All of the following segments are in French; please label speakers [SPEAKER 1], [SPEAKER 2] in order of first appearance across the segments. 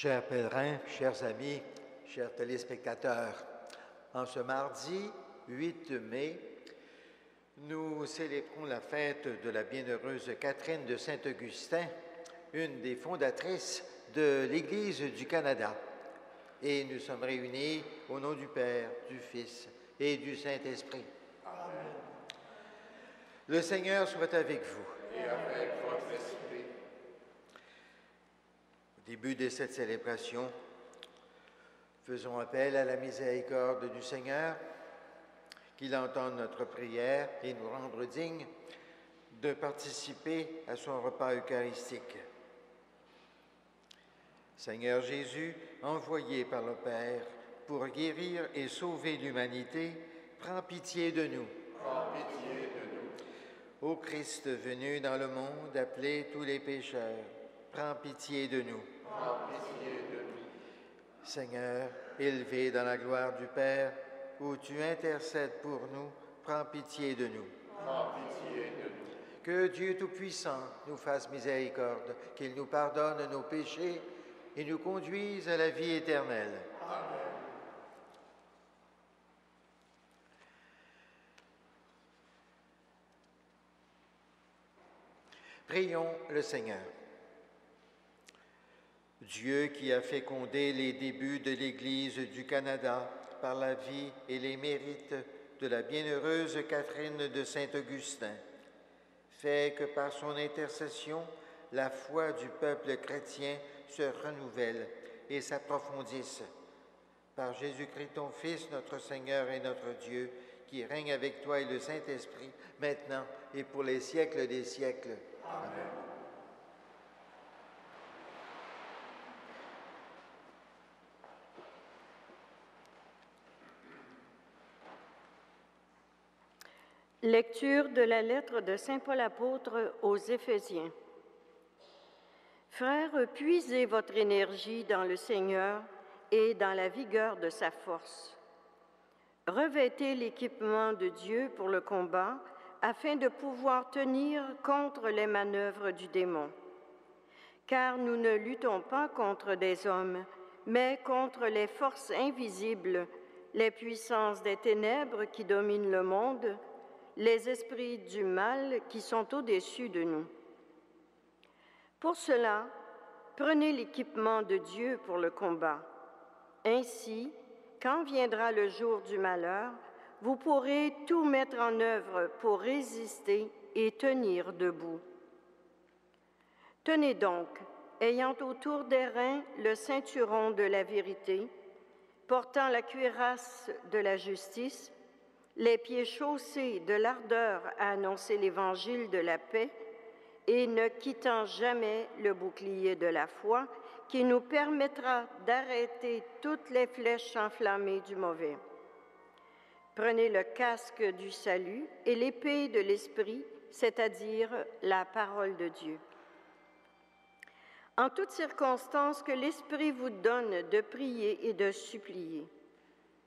[SPEAKER 1] Chers pèlerins, chers amis, chers téléspectateurs, en ce mardi 8 mai, nous célébrons la fête de la bienheureuse Catherine de Saint-Augustin, une des fondatrices de l'Église du Canada. Et nous sommes réunis au nom du Père, du Fils et du Saint-Esprit. Amen. Le Seigneur soit avec vous.
[SPEAKER 2] Et avec votre esprit.
[SPEAKER 1] Au début de cette célébration, faisons appel à la miséricorde du Seigneur, qu'il entende notre prière et nous rendre dignes de participer à son repas eucharistique. Seigneur Jésus, envoyé par le Père pour guérir et sauver l'humanité, prends pitié de nous.
[SPEAKER 2] Prends pitié de nous.
[SPEAKER 1] Ô Christ venu dans le monde, appeler tous les pécheurs, prends pitié de nous.
[SPEAKER 2] Prends pitié de nous.
[SPEAKER 1] Seigneur, élevé dans la gloire du Père, où tu intercèdes pour nous, prends pitié de nous.
[SPEAKER 2] Prends pitié de nous.
[SPEAKER 1] Que Dieu Tout-Puissant nous fasse miséricorde, qu'il nous pardonne nos péchés et nous conduise à la vie éternelle.
[SPEAKER 2] Amen.
[SPEAKER 1] Prions le Seigneur. Dieu qui a fécondé les débuts de l'Église du Canada par la vie et les mérites de la bienheureuse Catherine de Saint-Augustin, fait que par son intercession, la foi du peuple chrétien se renouvelle et s'approfondisse. Par Jésus-Christ, ton Fils, notre Seigneur et notre Dieu, qui règne avec toi et le Saint-Esprit, maintenant et pour les siècles des siècles.
[SPEAKER 2] Amen.
[SPEAKER 3] Lecture de la lettre de saint Paul apôtre aux Éphésiens. Frères, puisez votre énergie dans le Seigneur et dans la vigueur de sa force. Revêtez l'équipement de Dieu pour le combat, afin de pouvoir tenir contre les manœuvres du démon. Car nous ne luttons pas contre des hommes, mais contre les forces invisibles, les puissances des ténèbres qui dominent le monde, les esprits du mal qui sont au-dessus de nous. Pour cela, prenez l'équipement de Dieu pour le combat. Ainsi, quand viendra le jour du malheur, vous pourrez tout mettre en œuvre pour résister et tenir debout. Tenez donc, ayant autour des reins le ceinturon de la vérité, portant la cuirasse de la justice, les pieds chaussés de l'ardeur à annoncer l'évangile de la paix et ne quittant jamais le bouclier de la foi qui nous permettra d'arrêter toutes les flèches enflammées du mauvais. Prenez le casque du salut et l'épée de l'Esprit, c'est-à-dire la parole de Dieu. En toutes circonstances que l'Esprit vous donne de prier et de supplier,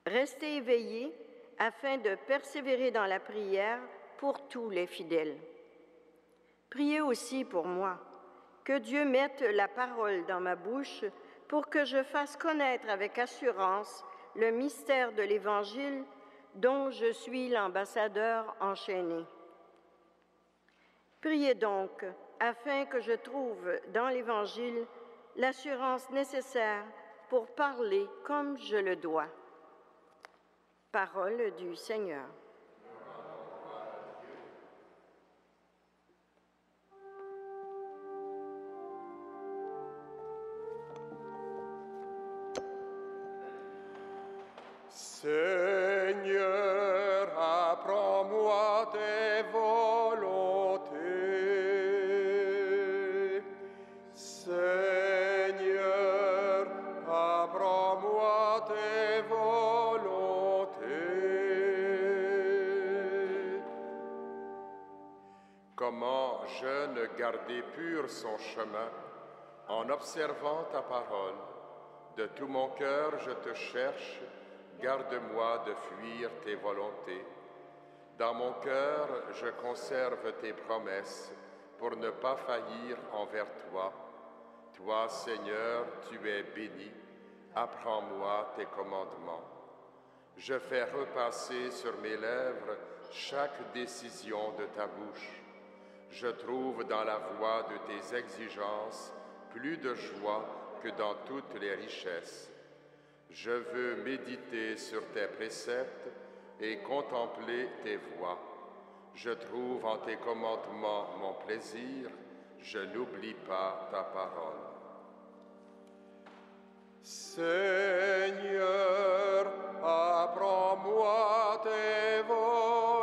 [SPEAKER 3] restez éveillés afin de persévérer dans la prière pour tous les fidèles. Priez aussi pour moi, que Dieu mette la parole dans ma bouche pour que je fasse connaître avec assurance le mystère de l'Évangile dont je suis l'ambassadeur enchaîné. Priez donc afin que je trouve dans l'Évangile l'assurance nécessaire pour parler comme je le dois. Parole du Seigneur.
[SPEAKER 2] Seigneur, apprends-moi tes volontés. Seigneur, apprends-moi tes volontés. Comment jeune garder pur son chemin en observant ta parole. De tout mon cœur je te cherche, garde-moi de fuir tes volontés. Dans mon cœur, je conserve tes promesses pour ne pas faillir envers toi. Toi, Seigneur, tu es béni. Apprends-moi tes commandements. Je fais repasser sur mes lèvres chaque décision de ta bouche. Je trouve dans la voie de tes exigences plus de joie que dans toutes les richesses. Je veux méditer sur tes préceptes et contempler tes voies. Je trouve en tes commandements mon plaisir, je n'oublie pas ta parole. Seigneur, apprends-moi tes volontés.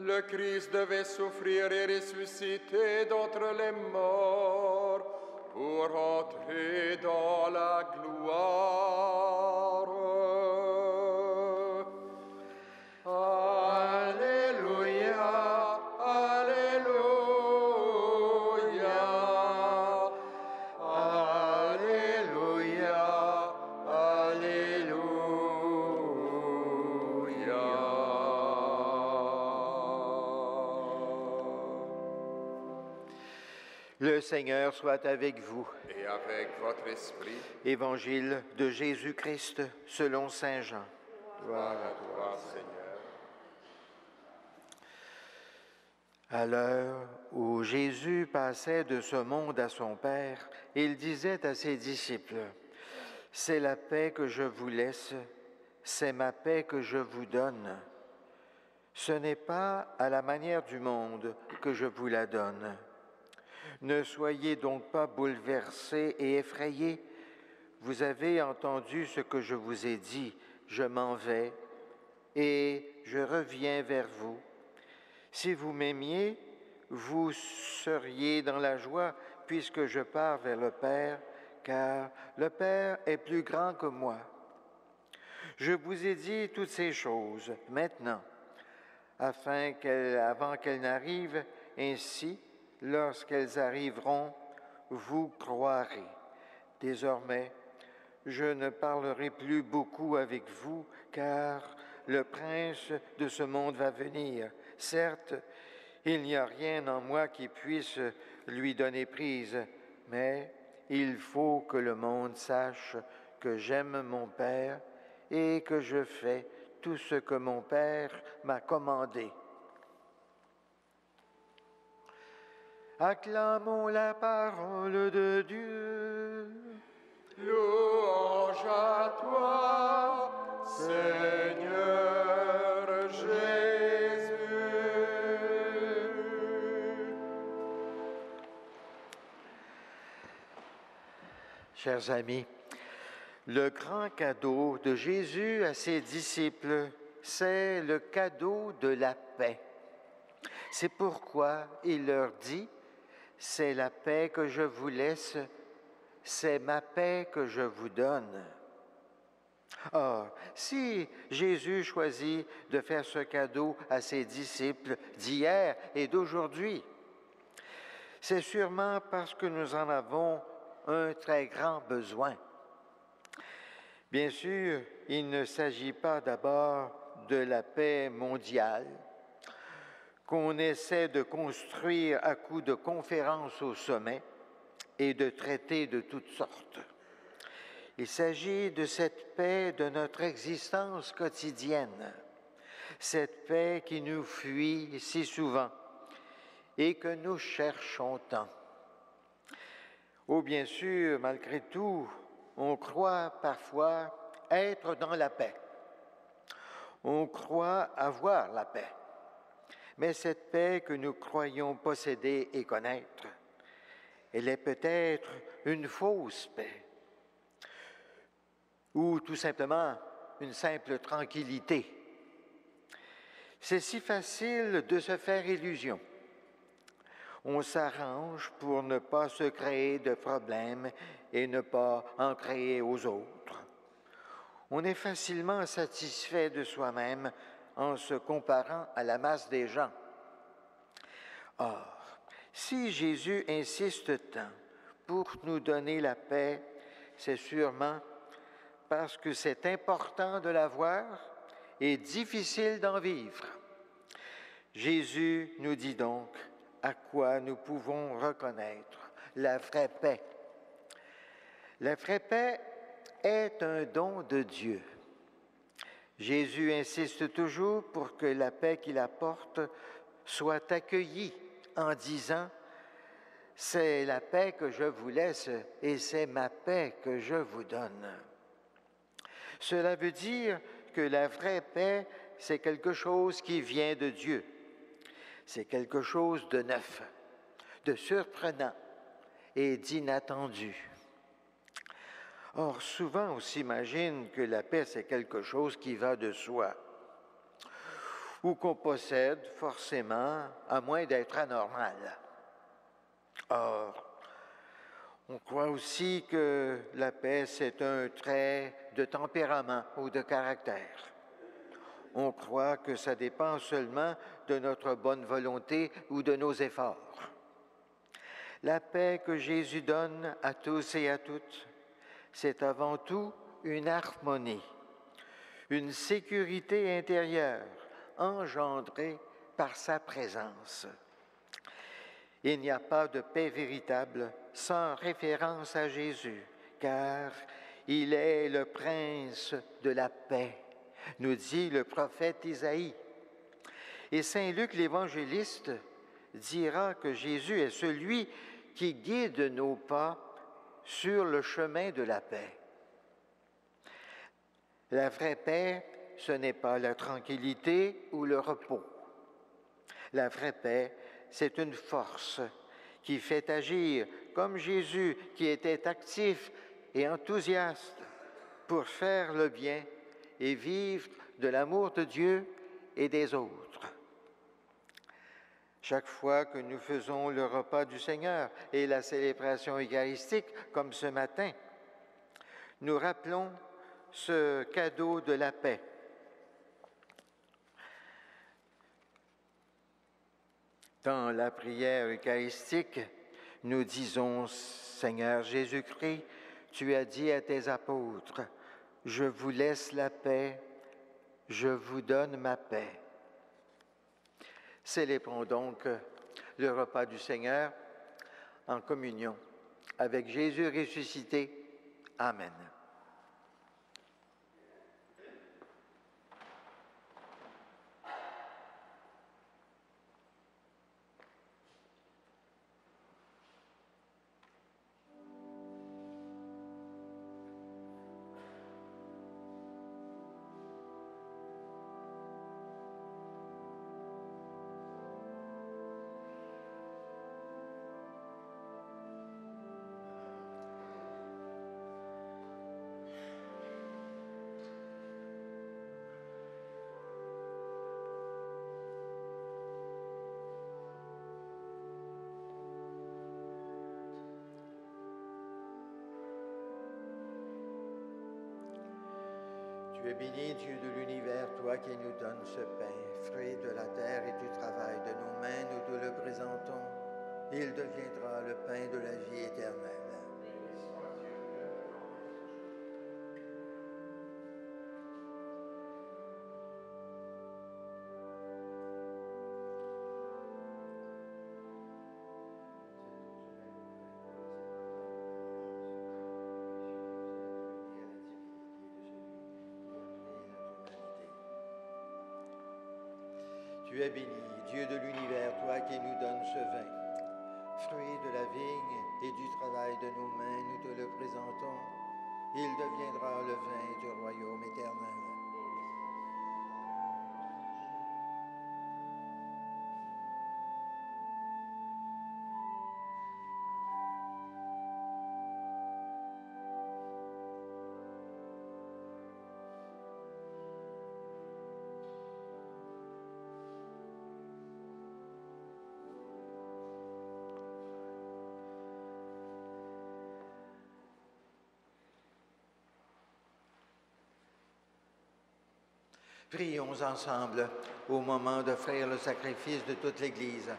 [SPEAKER 2] Le Christ devait souffrir et ressusciter d'entre les morts pour entrer dans la gloire. Alléluia, Alléluia, Alléluia, Alléluia.
[SPEAKER 1] Le Seigneur soit avec vous.
[SPEAKER 2] Et avec votre esprit.
[SPEAKER 1] Évangile de Jésus-Christ selon saint Jean.
[SPEAKER 2] Gloire à toi, Seigneur.
[SPEAKER 1] À l'heure où Jésus passait de ce monde à son Père, il disait à ses disciples, « C'est la paix que je vous laisse, c'est ma paix que je vous donne. Ce n'est pas à la manière du monde que je vous la donne. Ne soyez donc pas bouleversés et effrayés. Vous avez entendu ce que je vous ai dit, je m'en vais et je reviens vers vous. Si vous m'aimiez, vous seriez dans la joie puisque je pars vers le Père, car le Père est plus grand que moi. Je vous ai dit toutes ces choses maintenant, avant qu'elles n'arrivent, ainsi, lorsqu'elles arriveront, vous croirez. Désormais, je ne parlerai plus beaucoup avec vous, car le prince de ce monde va venir. Certes, il n'y a rien en moi qui puisse lui donner prise, mais il faut que le monde sache que j'aime mon Père et que je fais tout ce que mon Père m'a commandé. Acclamons la parole de Dieu.
[SPEAKER 2] Louange à toi, Seigneur Jésus.
[SPEAKER 1] Chers amis, le grand cadeau de Jésus à ses disciples, c'est le cadeau de la paix. C'est pourquoi il leur dit, « C'est la paix que je vous laisse, c'est ma paix que je vous donne. » Or, si Jésus choisit de faire ce cadeau à ses disciples d'hier et d'aujourd'hui, c'est sûrement parce que nous en avons un très grand besoin. Bien sûr, il ne s'agit pas d'abord de la paix mondiale qu'on essaie de construire à coups de conférences au sommet et de traités de toutes sortes. Il s'agit de cette paix de notre existence quotidienne, cette paix qui nous fuit si souvent et que nous cherchons tant. Oh, bien sûr, malgré tout, on croit parfois être dans la paix. On croit avoir la paix. Mais cette paix que nous croyons posséder et connaître, elle est peut-être une fausse paix ou tout simplement une simple tranquillité. C'est si facile de se faire illusion. On s'arrange pour ne pas se créer de problèmes et ne pas en créer aux autres. On est facilement satisfait de soi-même en se comparant à la masse des gens. Or, si Jésus insiste tant pour nous donner la paix, c'est sûrement parce que c'est important de l'avoir et difficile d'en vivre. Jésus nous dit donc à quoi nous pouvons reconnaître la vraie paix. La vraie paix est un don de Dieu. Jésus insiste toujours pour que la paix qu'il apporte soit accueillie en disant « C'est la paix que je vous laisse et c'est ma paix que je vous donne ». Cela veut dire que la vraie paix, c'est quelque chose qui vient de Dieu. C'est quelque chose de neuf, de surprenant et d'inattendu. Or, souvent, on s'imagine que la paix, c'est quelque chose qui va de soi, ou qu'on possède forcément, à moins d'être anormal. Or, on croit aussi que la paix, c'est un trait de tempérament ou de caractère. On croit que ça dépend seulement de notre bonne volonté ou de nos efforts. La paix que Jésus donne à tous et à toutes, c'est avant tout une harmonie, une sécurité intérieure engendrée par sa présence. Il n'y a pas de paix véritable sans référence à Jésus, car il est le prince de la paix, nous dit le prophète Isaïe. Et Saint Luc l'évangéliste dira que Jésus est celui qui guide nos pas sur le chemin de la paix. La vraie paix, ce n'est pas la tranquillité ou le repos. La vraie paix, c'est une force qui fait agir comme Jésus qui était actif et enthousiaste pour faire le bien et vivre de l'amour de Dieu et des autres. Chaque fois que nous faisons le repas du Seigneur et la célébration eucharistique, comme ce matin, nous rappelons ce cadeau de la paix. Dans la prière eucharistique, nous disons, Seigneur Jésus-Christ, tu as dit à tes apôtres, « Je vous laisse la paix, je vous donne ma paix. » Célébrons donc le repas du Seigneur en communion avec Jésus ressuscité. Amen. Tu es béni, Dieu de l'univers, toi qui nous donnes ce pain, fruit de la terre et du travail de nos mains, nous te le présentons. Il deviendra le pain de la vie éternelle. Tu es béni, Dieu de l'univers, toi qui nous donnes ce vin. Fruit de la vigne et du travail de nos mains, nous te le présentons. Il deviendra le vin du royaume éternel. Prions ensemble au moment d'offrir le sacrifice de toute l'Église.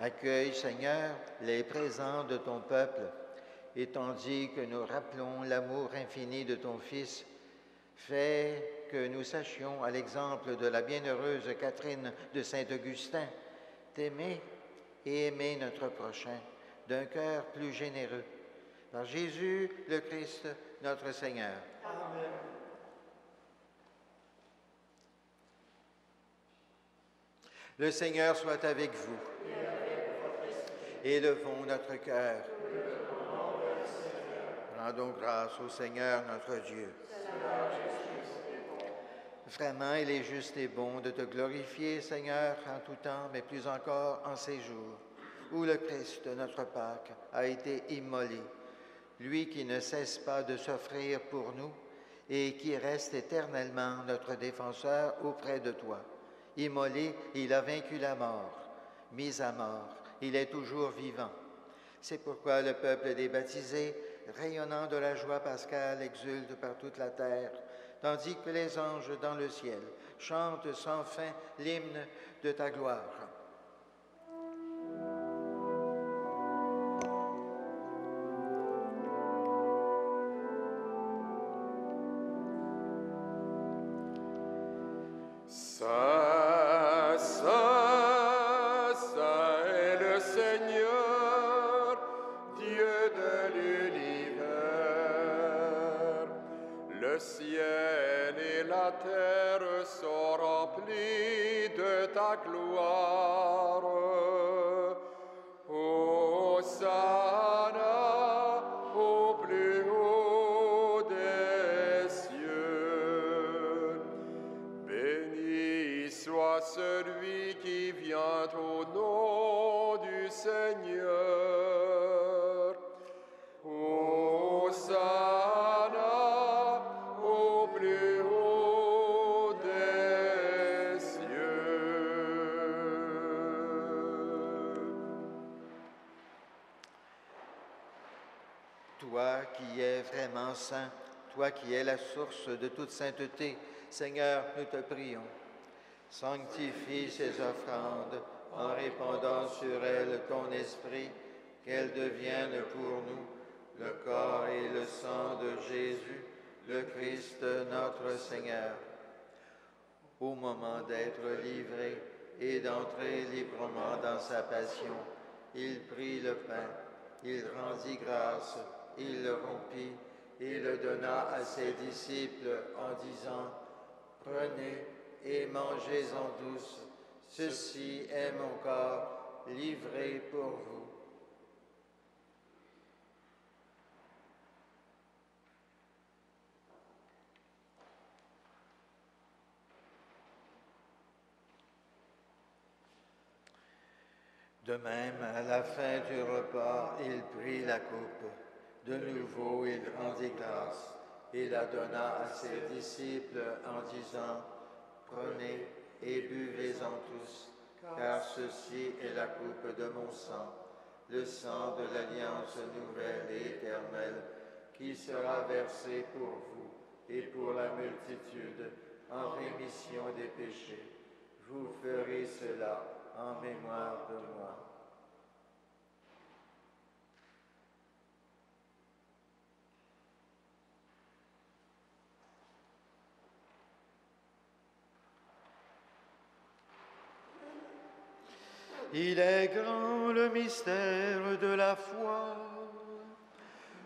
[SPEAKER 1] Accueille, Seigneur, les présents de ton peuple, et tandis que nous rappelons l'amour infini de ton Fils, fais que nous sachions, à l'exemple de la bienheureuse Catherine de Saint-Augustin, t'aimer et aimer notre prochain d'un cœur plus généreux. Par Jésus le Christ, notre Seigneur. Amen. Le Seigneur soit avec vous. Élevons notre cœur. Rendons grâce au Seigneur notre Dieu. Vraiment, il est juste et bon de te glorifier, Seigneur, en tout temps, mais plus encore en ces jours, où le Christ, notre Pâque, a été immolé. Lui qui ne cesse pas de s'offrir pour nous et qui reste éternellement notre défenseur auprès de toi. Immolé, il a vaincu la mort. Mis à mort, il est toujours vivant. C'est pourquoi le peuple des baptisés, rayonnant de la joie pascale, exulte par toute la terre, tandis que les anges dans le ciel chantent sans fin l'hymne de ta gloire.
[SPEAKER 2] Saint, Saint, Saint est le Seigneur, Dieu de l'univers. Le ciel et la terre sont remplis de ta gloire. Hosanna au plus haut des cieux. Béni soit celui qui vient au nom du Seigneur. Hosanna au plus haut des cieux.
[SPEAKER 1] Toi qui es vraiment saint, toi qui es la source de toute sainteté, Seigneur, nous te prions. Sanctifie ces offrandes en répandant sur elles ton esprit, qu'elles deviennent pour nous le corps et le sang de Jésus, le Christ notre Seigneur. Au moment d'être livré et d'entrer librement dans sa passion, il prit le pain, il rendit grâce, il le rompit et le donna à ses disciples en disant: « Prenez et mangez-en tous, ceci est mon corps livré pour vous. » De même, à la fin du repas, il prit la coupe. De nouveau, il rendit grâce et la donna à ses disciples en disant: « Prenez et buvez-en tous, car ceci est la coupe de mon sang, le sang de l'alliance nouvelle et éternelle, qui sera versé pour vous et pour la multitude en rémission des péchés. Vous ferez cela en mémoire de moi. » Il est grand le mystère de la foi.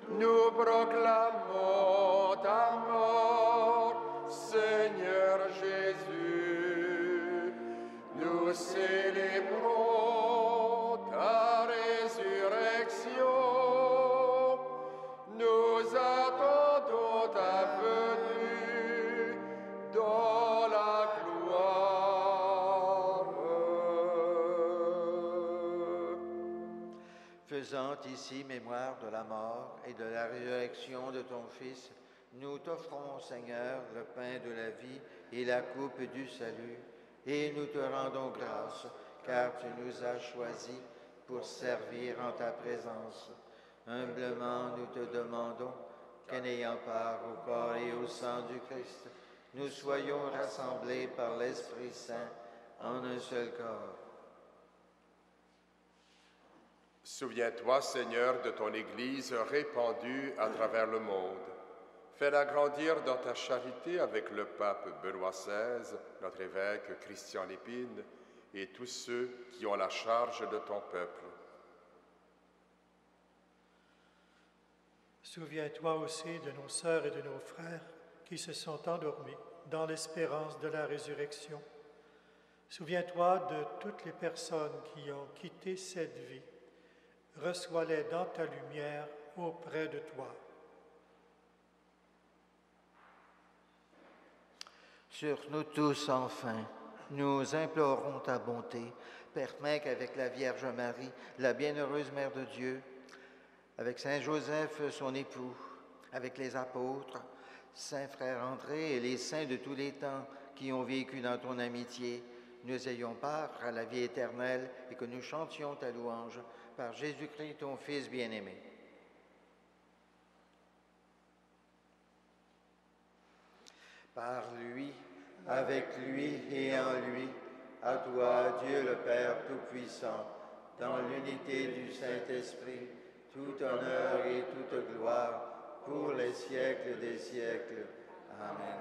[SPEAKER 2] Nous proclamons ta mort, Seigneur Jésus. Nous célébrons ta résurrection. Nous attendons ta venue dans la gloire.
[SPEAKER 1] Faisant ici mémoire de la mort et de la résurrection de ton Fils, nous t'offrons, Seigneur, le pain de la vie et la coupe du salut, et nous te rendons grâce, car tu nous as choisis pour servir en ta présence. Humblement, nous te demandons qu'en ayant part au corps et au sang du Christ, nous soyons rassemblés par l'Esprit Saint en un seul corps.
[SPEAKER 2] Souviens-toi, Seigneur, de ton Église répandue à travers le monde. Fais-la grandir dans ta charité avec le pape Benoît XVI, notre évêque Christian Lépine, et tous ceux qui ont la charge de ton peuple.
[SPEAKER 4] Souviens-toi aussi de nos sœurs et de nos frères qui se sont endormis dans l'espérance de la résurrection. Souviens-toi de toutes les personnes qui ont quitté cette vie. Reçois-les dans ta lumière auprès de toi.
[SPEAKER 1] Sur nous tous, enfin, nous implorons ta bonté. Permets qu'avec la Vierge Marie, la bienheureuse Mère de Dieu, avec Saint Joseph, son époux, avec les apôtres, Saint Frère André et les saints de tous les temps qui ont vécu dans ton amitié, nous ayons part à la vie éternelle et que nous chantions ta louange par Jésus-Christ, ton Fils bien-aimé. Par lui, avec lui et en lui, à toi, Dieu le Père Tout-Puissant, dans l'unité du Saint-Esprit, tout honneur et toute gloire pour les siècles des siècles. Amen.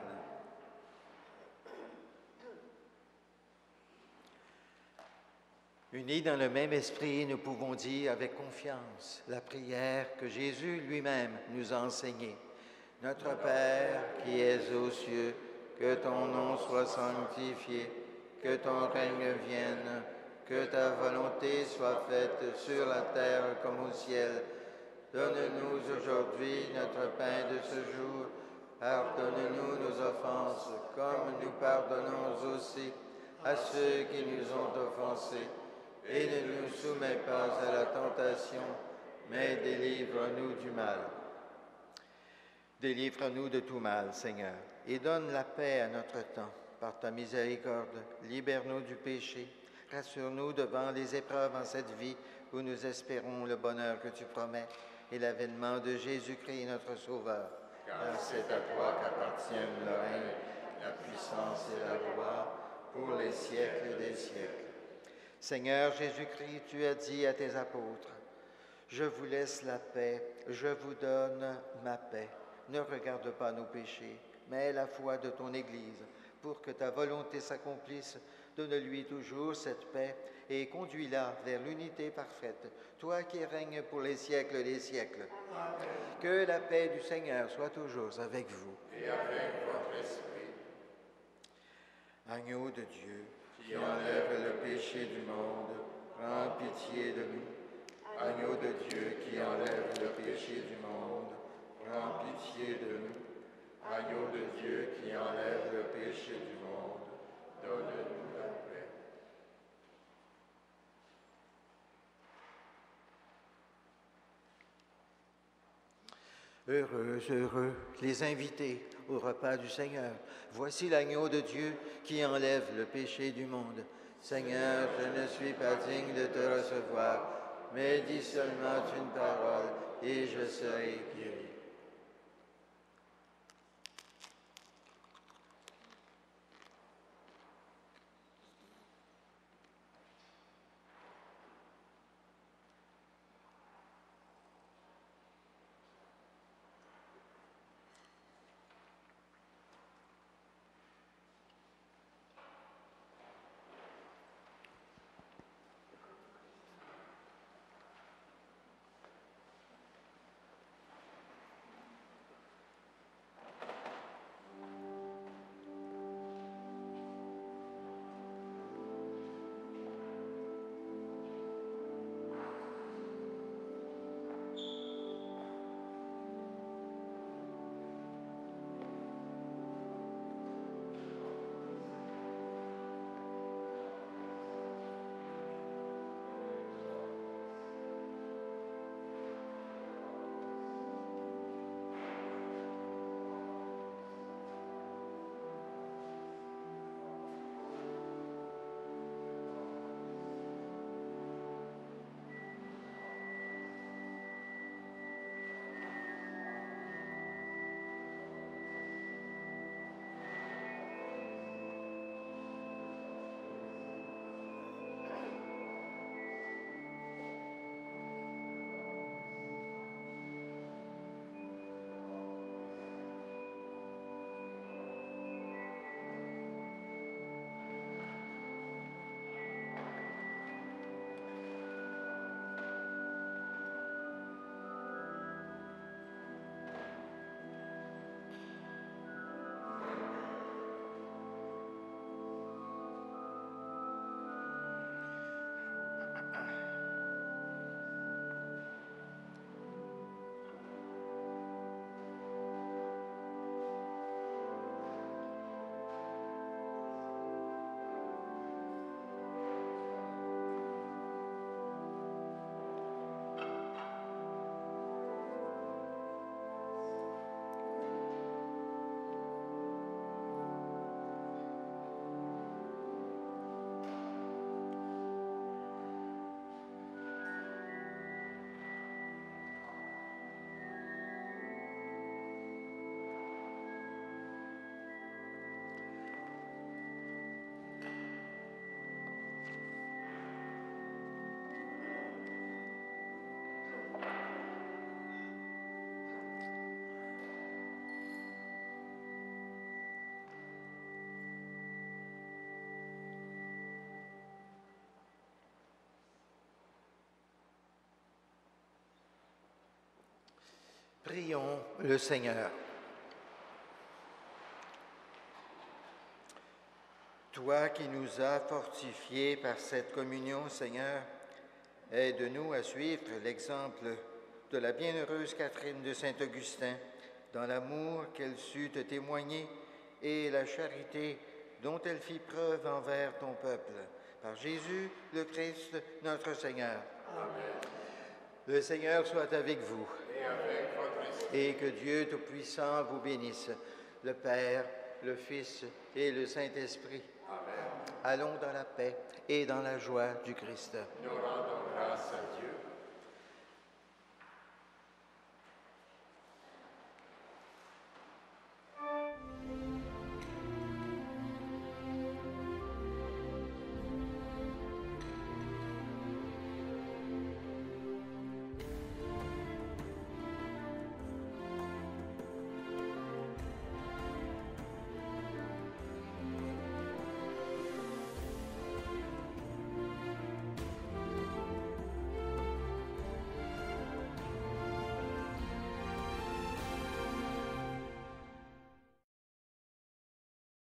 [SPEAKER 1] Unis dans le même esprit, nous pouvons dire avec confiance la prière que Jésus lui-même nous a enseignée. Notre Père qui es aux cieux, que ton nom soit sanctifié, que ton règne vienne, que ta volonté soit faite sur la terre comme au ciel. Donne-nous aujourd'hui notre pain de ce jour. Pardonne-nous nos offenses, comme nous pardonnons aussi à ceux qui nous ont offensés. Et ne nous soumets pas à la tentation, mais délivre-nous du mal. Délivre-nous de tout mal, Seigneur, et donne la paix à notre temps. Par ta miséricorde, libère-nous du péché. Rassure-nous devant les épreuves en cette vie où nous espérons le bonheur que tu promets et l'avènement de Jésus-Christ, notre Sauveur. Car c'est à toi qu'appartiennent le règne, la puissance et la gloire pour les siècles des siècles. Seigneur Jésus-Christ, tu as dit à tes apôtres, « Je vous laisse la paix, je vous donne ma paix. Ne regarde pas nos péchés, mais la foi de ton Église, pour que ta volonté s'accomplisse. Donne-lui toujours cette paix et conduis-la vers l'unité parfaite, toi qui règnes pour les siècles des siècles. Amen. Que la paix du Seigneur soit toujours avec vous.
[SPEAKER 2] Et avec votre esprit.
[SPEAKER 1] Agneau de Dieu, qui enlève le péché du monde, prends pitié de nous. Agneau de Dieu, qui enlève le péché du monde, prends pitié de nous. Agneau de Dieu, qui enlève le péché du monde, donne-nous la paix. Heureux, heureux, les invités au repas du Seigneur. Voici l'agneau de Dieu qui enlève le péché du monde. Seigneur, je ne suis pas digne de te recevoir, mais dis seulement une parole et je serai guéri. Prions le Seigneur. Toi qui nous as fortifiés par cette communion, Seigneur, aide-nous à suivre l'exemple de la bienheureuse Catherine de Saint-Augustin dans l'amour qu'elle sut te témoigner et la charité dont elle fit preuve envers ton peuple. Par Jésus, le Christ, notre Seigneur. Amen. Le Seigneur soit avec vous.
[SPEAKER 2] Et avec votre esprit.
[SPEAKER 1] Et que Dieu Tout-Puissant vous bénisse, le Père, le Fils et le Saint-Esprit.
[SPEAKER 2] Amen.
[SPEAKER 1] Allons dans la paix et dans la joie du Christ.
[SPEAKER 2] Nous rendons grâce à Dieu.